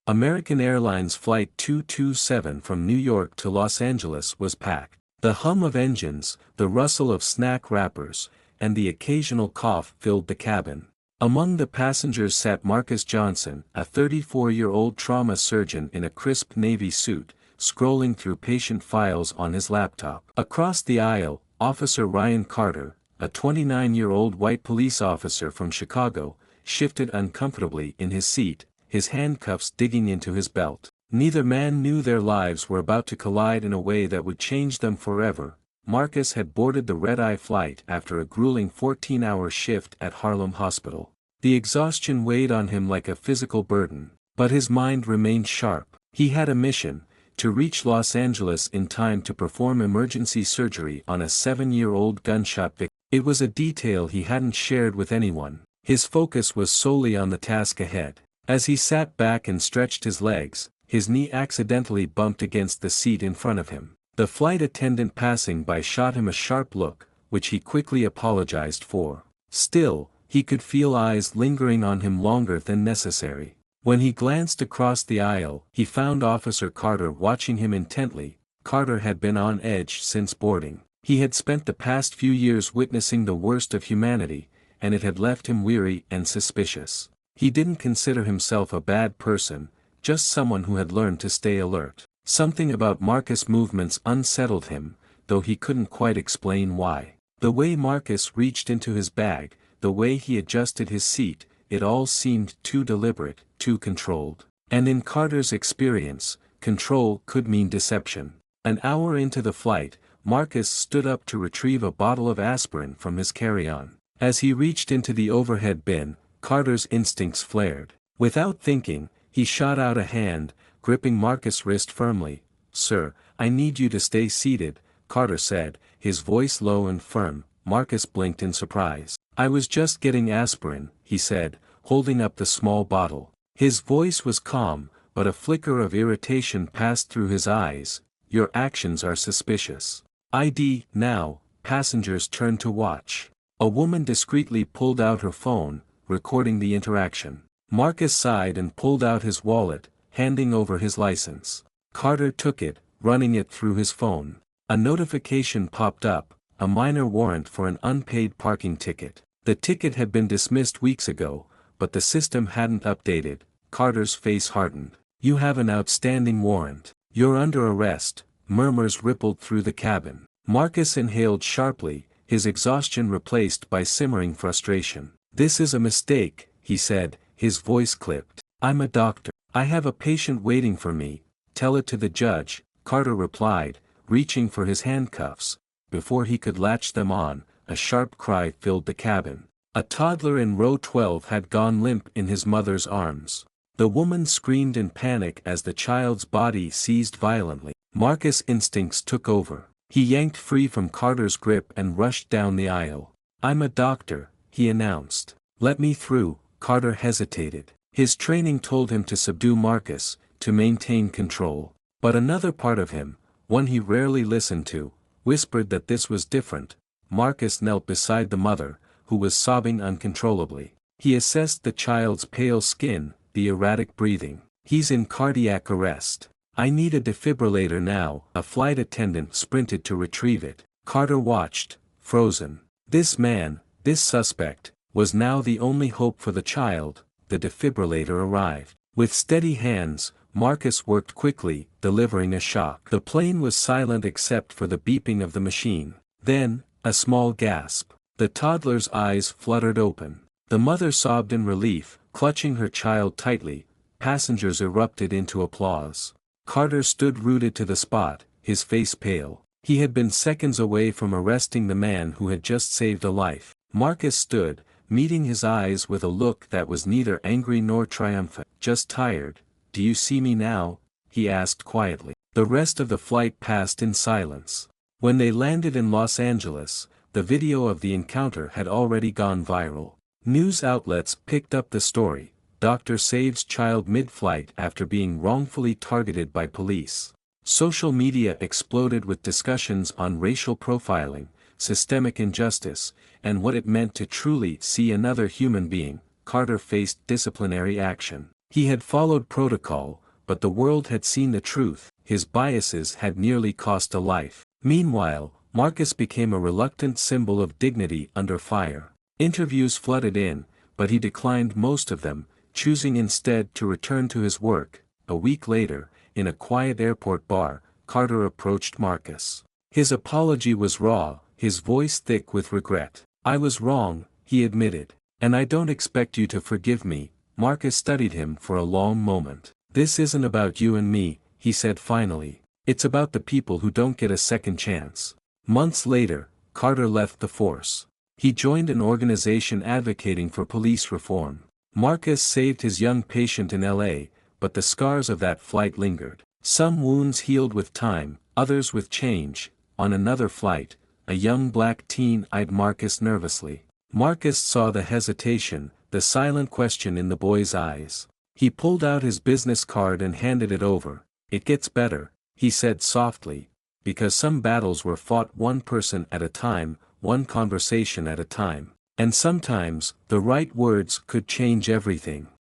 American Airlines Flight 227 from New York to Los Angeles was packed. The hum of engines, the rustle of snack wrappers, and the occasional cough filled the cabin. Among the passengers sat Marcus Johnson, a 34-year-old trauma surgeon in a crisp navy suit, scrolling through patient files on his laptop. Across the aisle, Officer Ryan Carter, a 29-year-old white police officer from Chicago, shifted uncomfortably in his seat, his handcuffs digging into his belt. Neither man knew their lives were about to collide in a way that would change them forever. Marcus had boarded the red-eye flight after a grueling 14-hour shift at Harlem Hospital. The exhaustion weighed on him like a physical burden, but his mind remained sharp. He had a mission: to reach Los Angeles in time to perform emergency surgery on a 7-year-old gunshot victim. It was a detail he hadn't shared with anyone. His focus was solely on the task ahead. As he sat back and stretched his legs, his knee accidentally bumped against the seat in front of him. The flight attendant passing by shot him a sharp look, which he quickly apologized for. Still, he could feel eyes lingering on him longer than necessary. When he glanced across the aisle, he found Officer Carter watching him intently. Carter had been on edge since boarding. He had spent the past few years witnessing the worst of humanity, and it had left him weary and suspicious. He didn't consider himself a bad person, just someone who had learned to stay alert. Something about Marcus' movements unsettled him, though he couldn't quite explain why. The way Marcus reached into his bag, the way he adjusted his seat, it all seemed too deliberate, too controlled. And in Carter's experience, control could mean deception. An hour into the flight, Marcus stood up to retrieve a bottle of aspirin from his carry-on. As he reached into the overhead bin, Carter's instincts flared. Without thinking, he shot out a hand, gripping Marcus' wrist firmly. "Sir, I need you to stay seated," Carter said, his voice low and firm. Marcus blinked in surprise. "I was just getting aspirin," he said, holding up the small bottle. His voice was calm, but a flicker of irritation passed through his eyes. "Your actions are suspicious." "ID, now." Passengers turned to watch. A woman discreetly pulled out her phone, recording the interaction. Marcus sighed and pulled out his wallet, handing over his license. Carter took it, running it through his phone. A notification popped up, a minor warrant for an unpaid parking ticket. The ticket had been dismissed weeks ago, but the system hadn't updated. Carter's face hardened. "You have an outstanding warrant. You're under arrest." Murmurs rippled through the cabin. Marcus inhaled sharply, his exhaustion replaced by simmering frustration. "This is a mistake," he said, his voice clipped. "I'm a doctor. I have a patient waiting for me. Tell it to the judge," Carter replied, reaching for his handcuffs. Before he could latch them on, a sharp cry filled the cabin. A toddler in row 12 had gone limp in his mother's arms. The woman screamed in panic as the child's body seized violently. Marcus' instincts took over. He yanked free from Carter's grip and rushed down the aisle. "I'm a doctor," he announced. "Let me through." Carter hesitated. His training told him to subdue Marcus, to maintain control. But another part of him, one he rarely listened to, whispered that this was different. Marcus knelt beside the mother, who was sobbing uncontrollably. He assessed the child's pale skin, the erratic breathing. "He's in cardiac arrest. I need a defibrillator now." A flight attendant sprinted to retrieve it. Carter watched, frozen. This man, this suspect, was now the only hope for the child. The defibrillator arrived. With steady hands, Marcus worked quickly, delivering a shock. The plane was silent except for the beeping of the machine. Then, a small gasp. The toddler's eyes fluttered open. The mother sobbed in relief, clutching her child tightly. Passengers erupted into applause. Carter stood rooted to the spot, his face pale. He had been seconds away from arresting the man who had just saved a life. Marcus stood, meeting his eyes with a look that was neither angry nor triumphant. "Just tired. Do you see me now?" he asked quietly. The rest of the flight passed in silence. When they landed in Los Angeles, the video of the encounter had already gone viral. News outlets picked up the story. Doctor saves child mid-flight after being wrongfully targeted by police. Social media exploded with discussions on racial profiling, systemic injustice, and what it meant to truly see another human being. Carter faced disciplinary action. He had followed protocol, but the world had seen the truth. His biases had nearly cost a life. Meanwhile, Marcus became a reluctant symbol of dignity under fire. Interviews flooded in, but he declined most of them, choosing instead to return to his work. A week later, in a quiet airport bar, Carter approached Marcus. His apology was raw, his voice thick with regret. "I was wrong," he admitted. "And I don't expect you to forgive me." Marcus studied him for a long moment. "This isn't about you and me," he said finally. "It's about the people who don't get a second chance." Months later, Carter left the force. He joined an organization advocating for police reform. Marcus saved his young patient in LA, but the scars of that flight lingered. Some wounds healed with time, others with change. On another flight, a young black teen eyed Marcus nervously. Marcus saw the hesitation, the silent question in the boy's eyes. He pulled out his business card and handed it over. "It gets better," he said softly, "because some battles were fought one person at a time, one conversation at a time. And sometimes, the right words could change everything."